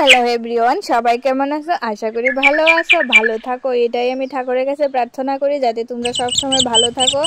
Hello everyone, সবাই কেমন আছো? আশা করি ভালো আছো, ভালো থাকো। এটাই আমি ঠাকুরের কাছে প্রার্থনা করি, যাতে তোমরা সব সময় ভালো থাকো।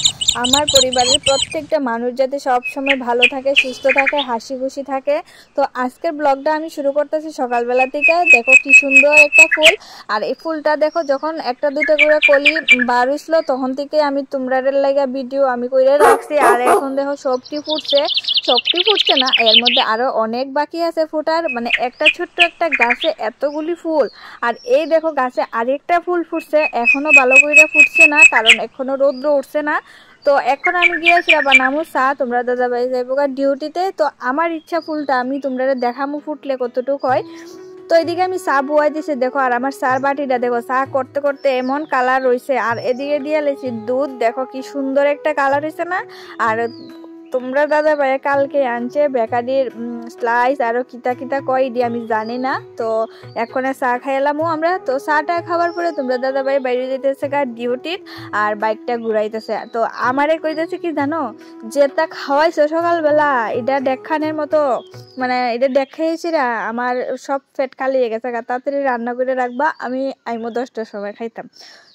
আমার পরিবারের প্রত্যেকটা মানুষ যাতে সব সময় ভালো থাকে, সুস্থ থাকে, হাসি খুশি থাকে। তো আজকের ব্লগটা আমি শুরু করতেছি সকালবেলা থেকে। দেখো কি সুন্দর একটা ফুল। আর এই ফুলটা দেখো, যখন একটা দুইটা করে কলি বার হইছিল তখন থেকে আমি তোমরাদের লাগা ভিডিও আমি কইরা রাখছি। আর এখন দেখো সবটি ফুটছে। সবটি ফুটছে না, এর মধ্যে আরো অনেক বাকি আছে ফোটার। মানে একটা ছোট্ট একটা গাছে এতগুলি ফুল। আর এই দেখো গাছে আরেকটা ফুল ফুটছে, এখনো ভালো করে ফুটছে না, কারণ এখনো রৌদ্র উঠছে না। তো এখন আমি গিয়েছিলাম বানামু চা, তোমরা দাদা ভাই যাইব ডিউটিতে। তো আমার ইচ্ছা ফুলটা আমি তোমরা দেখামু ফুটলে কতটুকু হয়। তো এদিকে আমি চা বুয়াই দিছি দেখো, আর আমার চার বাটিটা দেখো, চা করতে করতে এমন কালার রয়েছে। আর এদিকে দিয়ে লেছি দুধ, দেখো কি সুন্দর একটা কালার হয়েছে না। আর তোমরা দাদা ভাই কালকে আনছে বেকারির স্লাইস আরো কিতা কিতা কই দিয়ে আমি জানি না। তো এখন চা খাইলামও আমরা। তো চাটা খাওয়ার পরে তোমরা দাদা ভাই বাইরে যেতেছে গা ডিউটির, আর বাইকটা ঘুরাইতেছে। তো আমারে কইতেছে কি জানো, যেটা খাওয়াইছো সকালবেলা এটা দেখানের মতো, মানে এটা দেখাইছি না, আমার সব ফেট খালি হয়ে গেছে গা, তাড়াতাড়ি রান্না করে রাখবা, আমি আইমো 10টার সময় খাইতাম।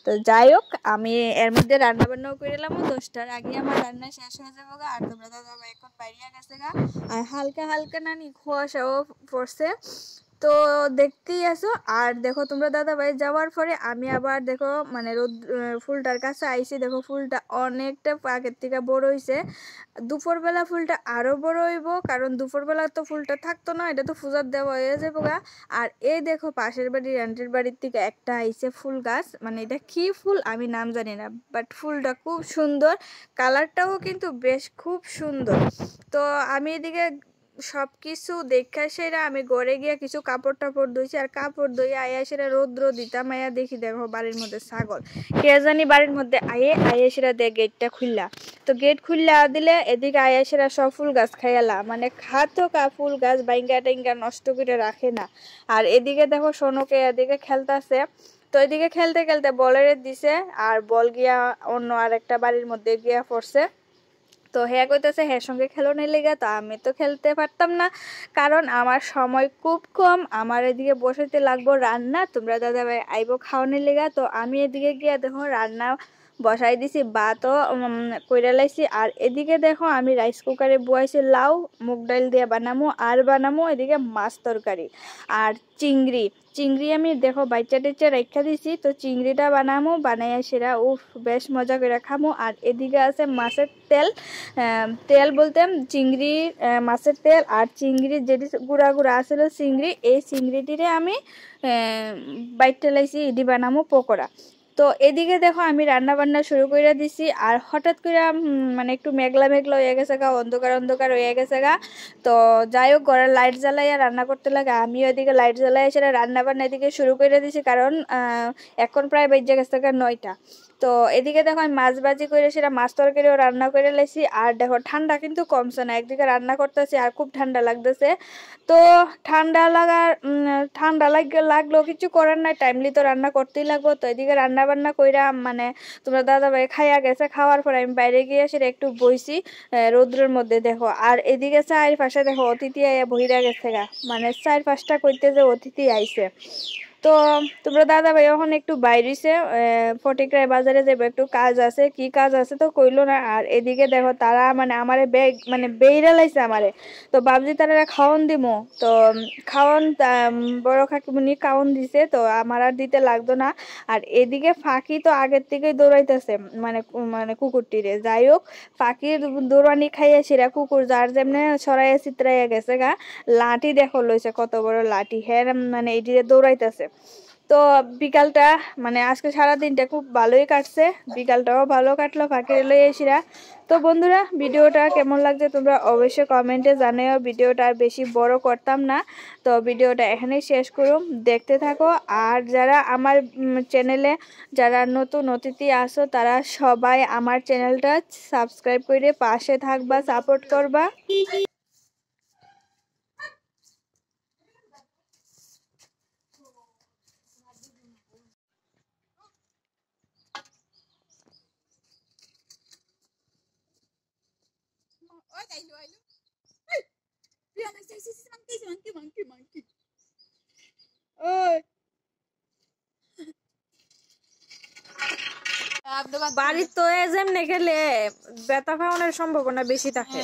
তো যাই হোক, আমি এর মধ্যে রান্না বান্নাও করে এলাম, 10টার আগে আমার রান্না শেষ হয়ে যাবো গা। আর তোমরা দাদা ভাই এখন বাইরে গেছে গা, আর হালকা হালকা নানি কুয়াশাও পড়ছে। তো দেখতেই আসো। আর দেখো তোমরা দাদা ভাই যাওয়ার পরে আমি আবার দেখো মানে রোদ ফুলটার কাছে আইছি। দেখো ফুলটা অনেকটা আগের থেকে বড় হইছে। দুপুরবেলা ফুলটা আরো বড় হইব, কারণ দুপুরবেলা তো ফুলটা থাকতো না, এটা তো পূজার দেওয়া হয়ে যাবো গা। আর এই দেখো পাশের বাড়ির আন্টির বাড়ির থেকে একটা আইছে ফুল গাছ, মানে এটা কি ফুল আমি নাম জানি না, বাট ফুলটা খুব সুন্দর, কালারটাও কিন্তু বেশ খুব সুন্দর। তো আমি এদিকে সবকিছু দেখা সেরা আমি ঘরে গিয়া কিছু কাপড় টাপড় ধুইছি, আর কাপড় ধুয়ে আয়া সেরা রৌদ্র দিতাম। আয়া দেখি দেখো বাড়ির মধ্যে ছাগল কে জানি বাড়ির মধ্যে আয়ে সেরা দে গেটটা খুললা। তো গেট খুললা দিলে এদিকে আয়া সেরা সব ফুল গাছ খাইয়ালা, মানে খাতো কা ফুল গাছ বাইঙ্গা টেঙ্গা নষ্ট করে রাখে না। আর এদিকে দেখো সোনুকে এদিকে খেলতেছে। তো এদিকে খেলতে খেলতে বলের দিছে, আর বল গিয়া অন্য আর একটা বাড়ির মধ্যে গিয়া পড়ছে। তো হ্যাঁ কইতেছে হ্যাঁ সঙ্গে খেলো নাই লেগে, তো আমি তো খেলতে পারতাম না, কারণ আমার সময় খুব কম। আমার এদিকে বসাইতে লাগবো রান্না, তোমরা দাদা ভাই আইবো খাওয়ানোর লেগা। তো আমি এদিকে গিয়া দেখো রান্না বসাই দিছি, ভাতও কইরা লাইছি। আর এদিকে দেখো আমি রাইস কুকারে বয়াইছি লাউ, মুগ ডাল দিয়ে বানামো, আর বানামো এদিকে মাছ তরকারি আর চিংড়ি। চিংড়ি আমি দেখো বাইচা টেচা রাখা দিছি, তো চিংড়িটা বানামো, বানাইয়া সেরা উফ বেশ মজা করে খামো। আর এদিকে আছে মাছের তেল, তেল বলতে চিংড়ি, মাছের তেল আর চিংড়ি যেটি গুঁড়া গুঁড়া আছিল চিংড়ি, এই চিংড়িটিরে আমি বাইটটা লাইছি, এটি বানামো পকোড়া। তো এদিকে দেখো আমি রান্না বান্না শুরু করে দিছি। আর হঠাৎ করে মানে একটু মেঘলা মেঘলা হয়ে গেছে গা, অন্ধকার অন্ধকার হয়ে গেছে গা। তো যাই হোক ঘরের লাইট জ্বালাইয়া রান্না করতে লাগে, আমিও এদিকে লাইট জ্বালাই সেটা রান্না বান্না এদিকে শুরু করে দিছি, কারণ এখন প্রায় বেজে গেছে গা 9টা। তো এদিকে দেখো আমি মাছ ভাজি করে সেটা মাছ তরকারিও রান্না করে লাইছি। আর দেখো ঠান্ডা কিন্তু কমছে না, একদিকে রান্না করতেছি আর খুব ঠান্ডা লাগতেছে। তো ঠান্ডা লাগলো কিছু করার নাই, টাইমলি তো রান্না করতেই লাগবো। তো এদিকে রান্না বান্না কইরা মানে তোমরা দাদা ভাই খাইয়া গেছে, খাওয়ার পর আমি বাইরে গিয়ে সেটা একটু বইছি রৌদ্রের মধ্যে দেখো। আর এদিকে চার পাশে দেখো অতিথি আইয়া বহিরা গেছে গা, মানে 4-5টা কইতে যে অতিথি আইছে। তো তোমরা দাদা ভাই এখন একটু বাইরেছে, ফটিকরায় বাজারে যাবো, একটু কাজ আছে, কি কাজ আছে তো কইলো না। আর এদিকে দেখো তারা মানে আমারে বেগ মানে বেইরা লাইছে আমারে। তো ভাবছি তারা খাওন দিমো। তো খাওন বড় কাকিমুনি খাওন দিছে, তো আমার আর দিতে লাগতো না। আর এদিকে ফাঁকি তো আগের থেকেই দৌড়াইতেছে, মানে মানে কুকুরটিরে। যাই হোক ফাঁকির দৌড়ানি খাইয়া সেরা কুকুর যার যেমনে ছড়াইয়া ছিতরাইয়া গেছে গা। লাঠি দেখো লইছে কত বড় লাঠি, হ্যাঁ মানে এইদিকে দৌড়াইতেছে। তো বিকালটা মানে আজকে সারা দিনটা খুব ভালোই কাটছে, বিকালটাও ভালো কাটলো ফাঁকি লইয়া এসিরা। তো বন্ধুরা ভিডিওটা কেমন লাগছে তোমরা অবশ্যই কমেন্টে জানাও, ভিডিওটা আর বেশি বড় করতাম না। তো ভিডিওটা এখানেই শেষ করুম, দেখতে থাকো। আর যারা আমার চ্যানেলে যারা নতুন অতিথি আসো, তারা সবাই আমার চ্যানেলটা সাবস্ক্রাইব করে পাশে থাকবা, সাপোর্ট করবা। বাড়ির তো যেমনে খেলে ব্যথা পাওয়ার সম্ভাবনা বেশি থাকে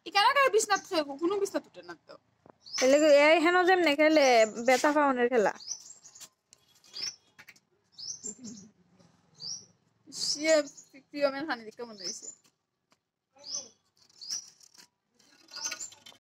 এখানে বিছনাত কোনো বিছনা উঠে না তো তাহলে এই হেন যেমনে খেলে ব্যথা পাওয়ার খেলা সে প্রিয়মের খানি দেখতে মনে হয়েছে